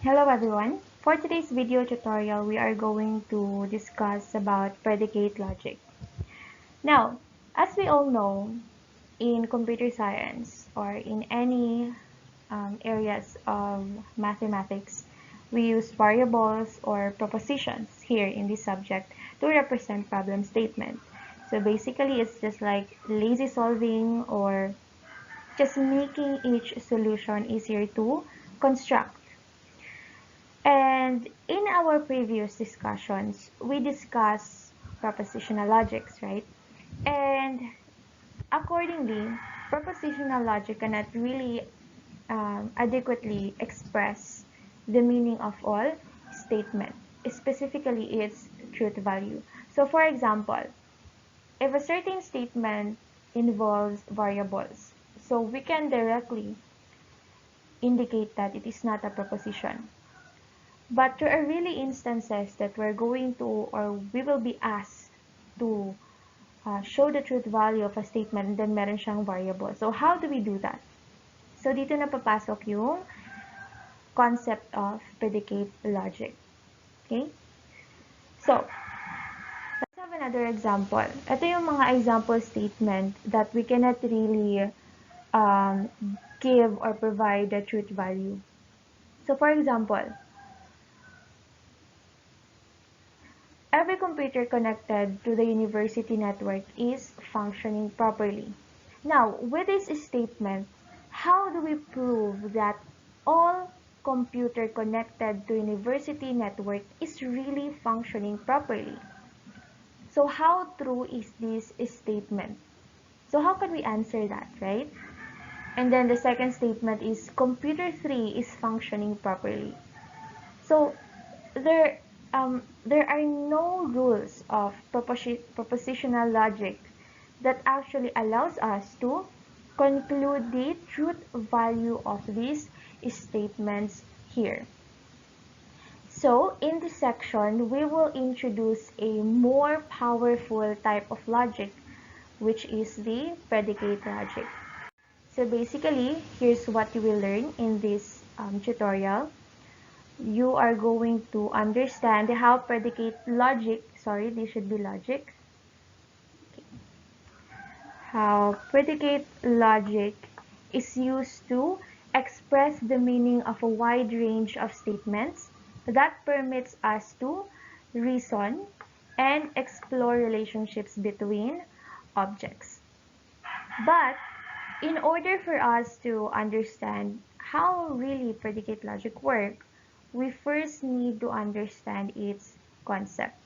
Hello everyone. For today's video tutorial, we are going to discuss about predicate logic. Now, as we all know, in computer science or in any areas of mathematics, we use variables or propositions here in this subject to represent problem statement. So basically, it's just like lazy solving or just making each solution easier to construct. And in our previous discussions, we discussed propositional logics, right? And accordingly, propositional logic cannot really adequately express the meaning of all statement, specifically its truth value. So for example, if a certain statement involves variables, so we can directly indicate that it is not a proposition. But there are really instances that we're going to or we will be asked to show the truth value of a statement and then meron siyang variable. So how do we do that? So dito na papasok yung concept of predicate logic. Okay? So, let's have another example. Ito yung mga example statement that we cannot really um, give or provide the truth value. So for example, every computer connected to the university network is functioning properly. Now, with this statement, how do we prove that all computer connected to university network is really functioning properly? So how true is this statement? So how can we answer that, right? And then the second statement is computer 3 is functioning properly. So there there are no rules of propositional logic that actually allows us to conclude the truth value of these statements here. So in this section, we will introduce a more powerful type of logic, which is the predicate logic. So basically, here's what you will learn in this tutorial. You are going to understand how predicate logic, sorry, this should be logic, how predicate logic is used to express the meaning of a wide range of statements that permits us to reason and explore relationships between objects. But in order for us to understand how predicate logic works, we first need to understand its concept.